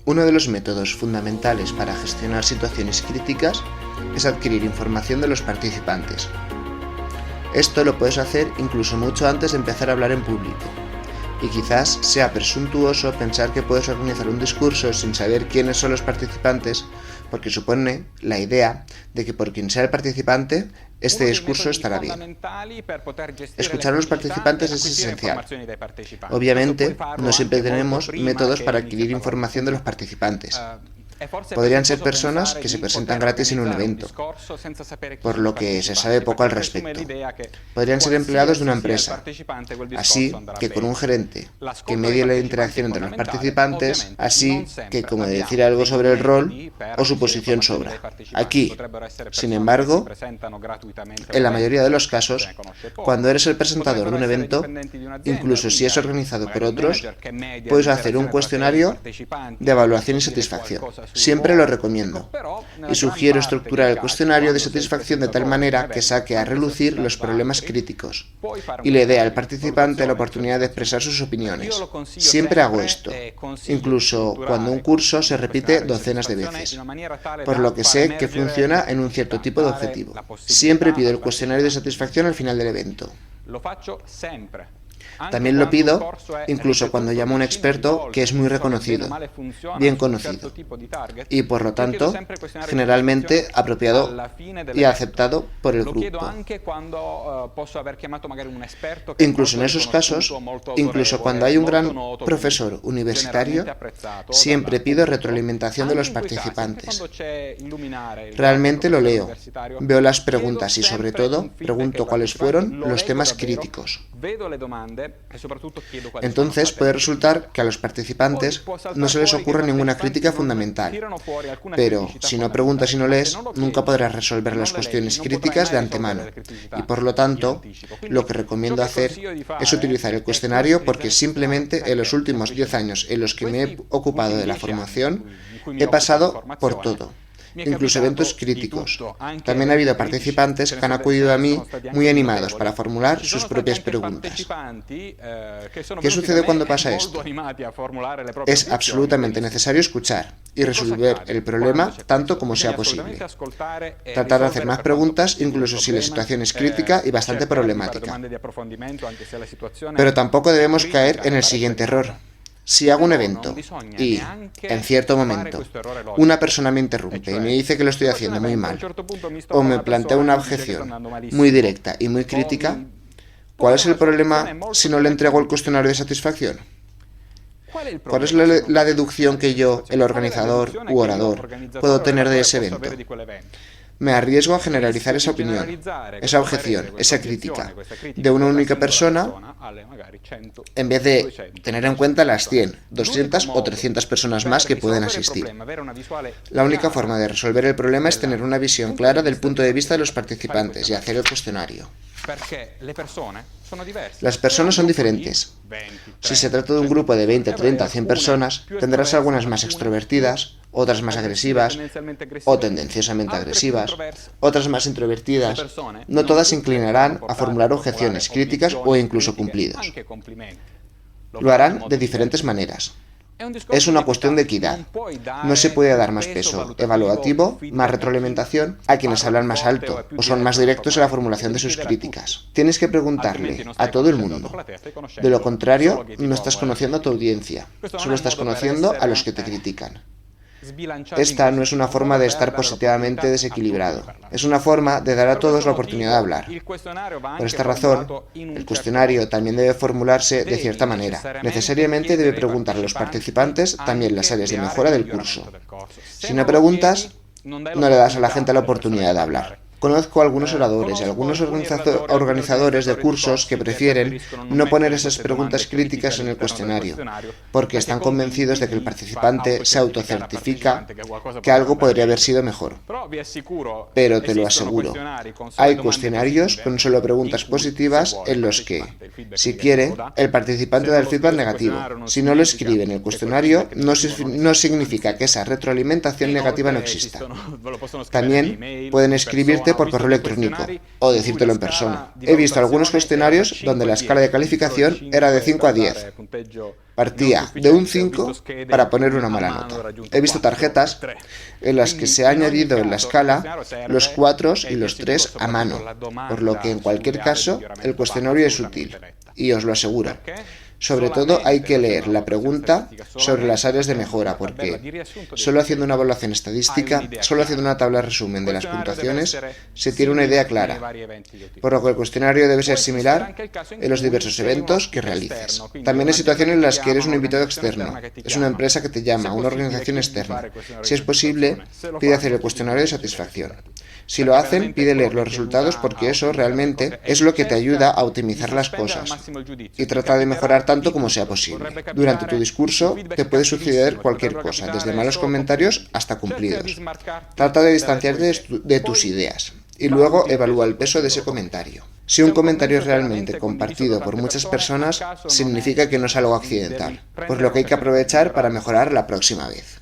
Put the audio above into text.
Uno de los métodos fundamentales para gestionar situaciones críticas es adquirir información de los participantes. Esto lo puedes hacer incluso mucho antes de empezar a hablar en público. Y quizás sea presuntuoso pensar que puedes organizar un discurso sin saber quiénes son los participantes, porque supone la idea de que por quien sea el participante, este discurso estará bien. Escuchar a los participantes es esencial. Obviamente, no siempre tenemos métodos para adquirir información de los participantes. Podrían ser personas que se presentan gratis en un evento, por lo que se sabe poco al respecto. Podrían ser empleados de una empresa, así que con un gerente que medie la interacción entre los participantes, así que como decir algo sobre el rol o su posición sobra. Aquí, sin embargo, en la mayoría de los casos, cuando eres el presentador de un evento, incluso si es organizado por otros, puedes hacer un cuestionario de evaluación y satisfacción. Siempre lo recomiendo y sugiero estructurar el cuestionario de satisfacción de tal manera que saque a relucir los problemas críticos y le dé al participante la oportunidad de expresar sus opiniones. Siempre hago esto, incluso cuando un curso se repite docenas de veces, por lo que sé que funciona en un cierto tipo de objetivo. Siempre pido el cuestionario de satisfacción al final del evento. También lo pido incluso cuando llamo a un experto que es muy reconocido, bien conocido, y por lo tanto generalmente apropiado y aceptado por el grupo. Incluso en esos casos, incluso cuando hay un gran profesor universitario, siempre pido retroalimentación de los participantes. Realmente lo leo, veo las preguntas y sobre todo pregunto cuáles fueron los temas críticos. Entonces puede resultar que a los participantes no se les ocurra ninguna crítica fundamental, pero si no preguntas y no lees, nunca podrás resolver las cuestiones críticas de antemano, y por lo tanto, lo que recomiendo hacer es utilizar el cuestionario porque simplemente en los últimos 10 años en los que me he ocupado de la formación, he pasado por todo. Incluso eventos críticos. También ha habido participantes que han acudido a mí muy animados para formular sus propias preguntas. ¿Qué sucede cuando pasa esto? Es absolutamente necesario escuchar y resolver el problema tanto como sea posible. Tratar de hacer más preguntas incluso si la situación es crítica y bastante problemática. Pero tampoco debemos caer en el siguiente error. Si hago un evento y, en cierto momento, una persona me interrumpe y me dice que lo estoy haciendo muy mal, o me plantea una objeción muy directa y muy crítica, ¿cuál es el problema si no le entrego el cuestionario de satisfacción? ¿Cuál es la deducción que yo, el organizador u orador, puedo tener de ese evento? Me arriesgo a generalizar esa opinión, esa objeción, esa crítica, de una única persona, en vez de tener en cuenta las 100, 200 o 300 personas más que pueden asistir. La única forma de resolver el problema es tener una visión clara del punto de vista de los participantes y hacer el cuestionario. Las personas son diferentes. Si se trata de un grupo de 20, 30 o 100 personas, tendrás algunas más extrovertidas, otras más agresivas o tendenciosamente agresivas, otras más introvertidas. No todas se inclinarán a formular objeciones, críticas o incluso cumplidos. Lo harán de diferentes maneras. Es una cuestión de equidad. No se puede dar más peso evaluativo, más retroalimentación a quienes hablan más alto o son más directos en la formulación de sus críticas. Tienes que preguntarle a todo el mundo. De lo contrario, no estás conociendo a tu audiencia, solo estás conociendo a los que te critican. Esta no es una forma de estar positivamente desequilibrado, es una forma de dar a todos la oportunidad de hablar. Por esta razón, el cuestionario también debe formularse de cierta manera. Necesariamente debe preguntar a los participantes también las áreas de mejora del curso. Si no preguntas, no le das a la gente la oportunidad de hablar. Conozco a algunos oradores y algunos organizadores de cursos que prefieren no poner esas preguntas críticas en el cuestionario, porque están convencidos de que el participante se autocertifica que algo podría haber sido mejor. Pero te lo aseguro, hay cuestionarios con solo preguntas positivas en los que, si quiere, el participante da el feedback negativo. Si no lo escribe en el cuestionario, no significa que esa retroalimentación negativa no exista. También pueden escribirte directamente por correo electrónico o decírtelo en persona. He visto algunos cuestionarios donde la escala de calificación era de 5 a 10. Partía de un 5 para poner una mala nota. He visto tarjetas en las que se ha añadido en la escala los 4 y los 3 a mano, por lo que en cualquier caso el cuestionario es útil, y os lo aseguro. Sobre todo hay que leer la pregunta sobre las áreas de mejora, porque solo haciendo una evaluación estadística, solo haciendo una tabla resumen de las puntuaciones, se tiene una idea clara, por lo que el cuestionario debe ser similar en los diversos eventos que realices. También hay situaciones en las que eres un invitado externo, es una empresa que te llama, una organización externa. Si es posible, pide hacer el cuestionario de satisfacción. Si lo hacen, pide leer los resultados porque eso realmente es lo que te ayuda a optimizar las cosas y trata de mejorar tanto como sea posible. Durante tu discurso te puede suceder cualquier cosa, desde malos comentarios hasta cumplidos. Trata de distanciarte de tus ideas y luego evalúa el peso de ese comentario. Si un comentario es realmente compartido por muchas personas, significa que no es algo accidental, por lo que hay que aprovechar para mejorar la próxima vez.